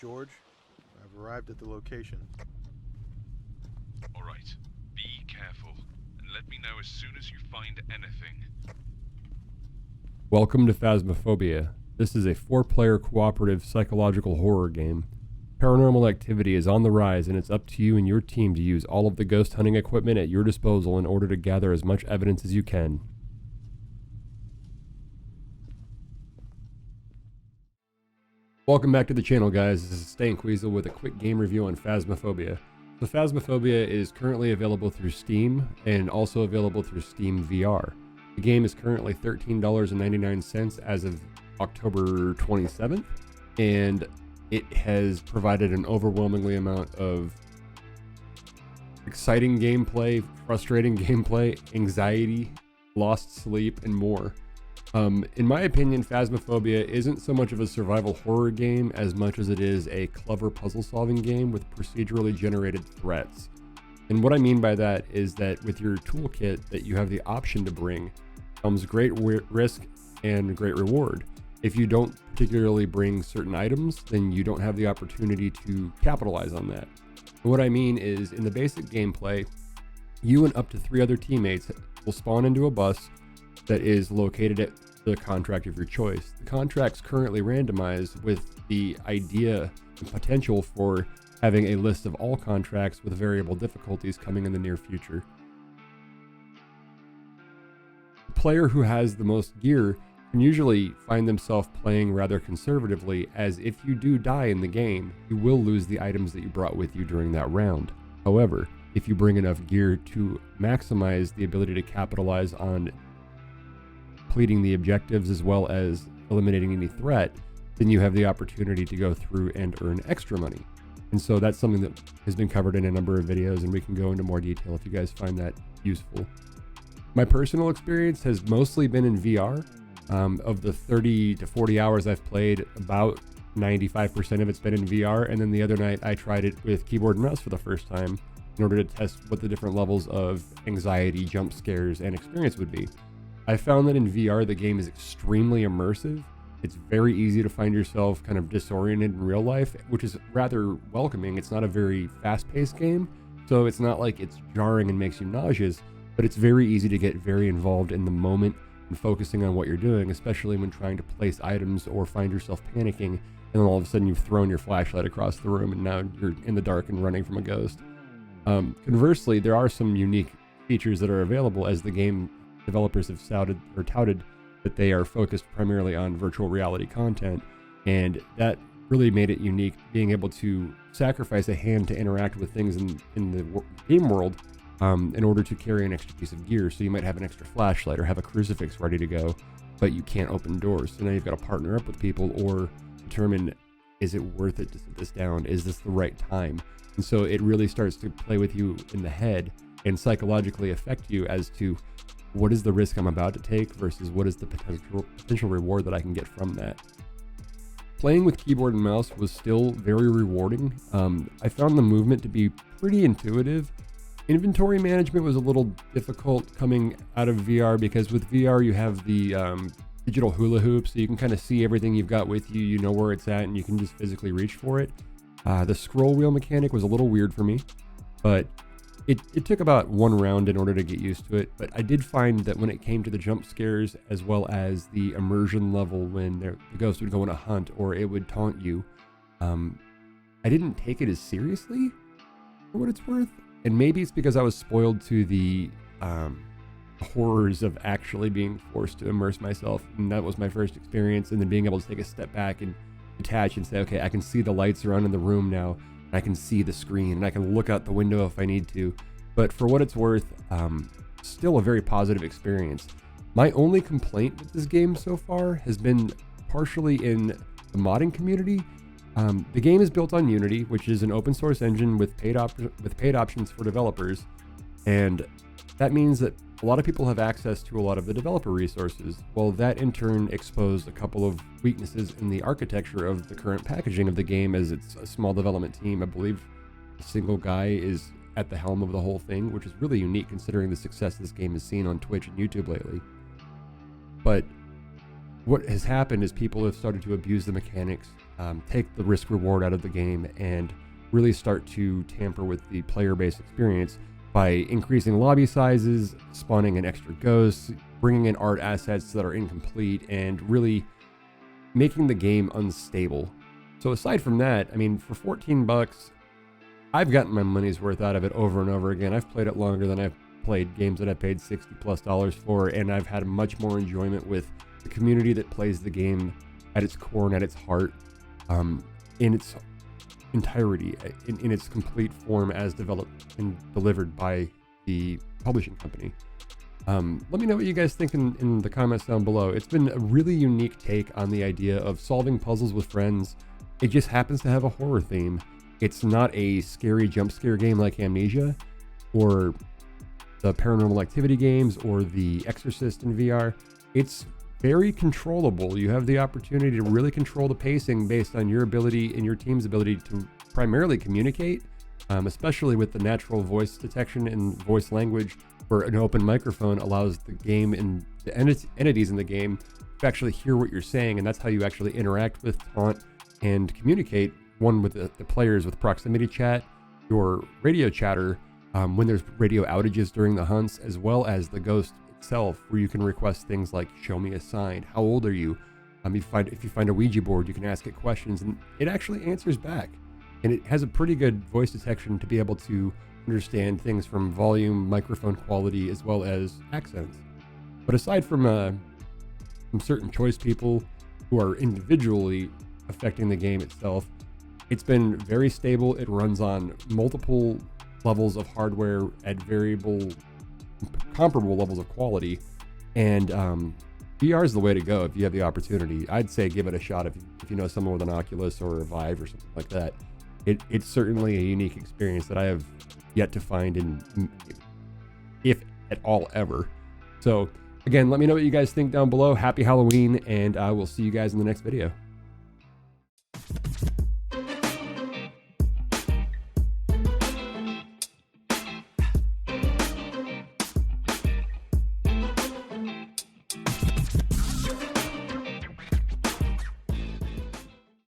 George. I've arrived at the location. All right. Be careful, and let me know as soon as you find anything. Welcome to Phasmophobia. This is a 4-player cooperative psychological horror game. Paranormal activity is on the rise, and it's up to you and your team to use all of the ghost hunting equipment at your disposal in order to gather as much evidence as you can. Welcome back to the channel, guys. This is Stank Weasel with a quick game review on Phasmophobia. So Phasmophobia is currently available through Steam and also available through Steam VR. The game is currently $13.99 as of October 27th, and it has provided an overwhelmingly amount of exciting gameplay, frustrating gameplay, anxiety, lost sleep, and more. In my opinion, Phasmophobia isn't so much of a survival horror game as much as it is a clever puzzle-solving game with procedurally generated threats. And what I mean by that is that with your toolkit that you have the option to bring comes great risk and great reward. If you don't particularly bring certain items, then you don't have the opportunity to capitalize on that. And what I mean is, in the basic gameplay, you and up to 3 other teammates will spawn into a bus that is located at the contract of your choice. The contract's currently randomized with the idea and potential for having a list of all contracts with variable difficulties coming in the near future. The player who has the most gear can usually find themselves playing rather conservatively, as if you do die in the game, you will lose the items that you brought with you during that round. However, if you bring enough gear to maximize the ability to capitalize on completing the objectives as well as eliminating any threat, then you have the opportunity to go through and earn extra money. And so that's something that has been covered in a number of videos, and we can go into more detail if you guys find that useful. My personal experience has mostly been in VR. Of the 30 to 40 hours I've played, about 95% of it's been in VR, and then the other night I tried it with keyboard and mouse for the first time in order to test what the different levels of anxiety, jump scares, and experience would be. I found that in VR the game is extremely immersive. It's very easy to find yourself kind of disoriented in real life, which is rather welcoming. It's not a very fast-paced game, so it's not like it's jarring and makes you nauseous, but it's very easy to get very involved in the moment and focusing on what you're doing, especially when trying to place items or find yourself panicking, and then all of a sudden you've thrown your flashlight across the room and now you're in the dark and running from a ghost. Conversely, there are some unique features that are available, as the game developers have touted that they are focused primarily on virtual reality content, and that really made it unique, being able to sacrifice a hand to interact with things in the game world in order to carry an extra piece of gear. So you might have an extra flashlight or have a crucifix ready to go, but you can't open doors. So now you've got to partner up with people or determine, is it worth it to sit this down? Is this the right time? And so it really starts to play with you in the head and psychologically affect you as to what is the risk I'm about to take versus what is the potential reward that I can get from that. Playing with keyboard and mouse was still very rewarding. I found the movement to be pretty intuitive. Inventory management was a little difficult coming out of VR, because with VR you have the digital hula hoop, so you can kind of see everything you've got with you, you know where it's at, and you can just physically reach for it. The scroll wheel mechanic was a little weird for me, but it took about 1 round in order to get used to it. But I did find that when it came to the jump scares as well as the immersion level, when the ghost would go on a hunt or it would taunt you, I didn't take it as seriously for what it's worth. And maybe it's because I was spoiled to the horrors of actually being forced to immerse myself, and that was my first experience, and then being able to take a step back and detach and say, okay, I can see the lights around in the room now, and I can see the screen, and I can look out the window if I need to. But for what it's worth, still a very positive experience. My only complaint with this game so far has been partially in the modding community. The game is built on Unity, which is an open source engine with paid options for developers, and that means that a lot of people have access to a lot of the developer resources. Well, that in turn exposed a couple of weaknesses in the architecture of the current packaging of the game, as it's a small development team. I believe a single guy is at the helm of the whole thing, which is really unique considering the success this game has seen on Twitch and YouTube lately. But what has happened is people have started to abuse the mechanics, take the risk reward out of the game, and really start to tamper with the player-based experience by increasing lobby sizes, spawning in extra ghosts, bringing in art assets that are incomplete, and really making the game unstable. So aside from that, I mean, for 14 bucks, I've gotten my money's worth out of it over and over again. I've played it longer than I've played games that I paid $60+ for, and I've had much more enjoyment with the community that plays the game at its core and at its heart, in its entirety, in its complete form as developed and delivered by the publishing company. Let me know what you guys think in the comments down below. It's been a really unique take on the idea of solving puzzles with friends. It just happens to have a horror theme. It's not a scary jump scare game like Amnesia or the Paranormal Activity games or The Exorcist in VR. It's very controllable. You have the opportunity to really control the pacing based on your ability and your team's ability to primarily communicate, especially with the natural voice detection and voice language, where an open microphone allows the game and the entities in the game to actually hear what you're saying, and that's how you actually interact with, taunt, and communicate, one with the players with proximity chat, your radio chatter, when there's radio outages during the hunts, as well as the ghost itself, where you can request things like show me a sign, how old are you, if you find a Ouija board, you can ask it questions and it actually answers back, and it has a pretty good voice detection to be able to understand things from volume, microphone quality, as well as accents. But aside from certain choice people who are individually affecting the game itself, it's been very stable. It runs on multiple levels of hardware at comparable levels of quality, and VR is the way to go if you have the opportunity. I'd say give it a shot if you know someone with an Oculus or a Vive or something like that. It's certainly a unique experience that I have yet to find in, if at all ever. So again, let me know what you guys think down below. Happy Halloween, and I will see you guys in the next video.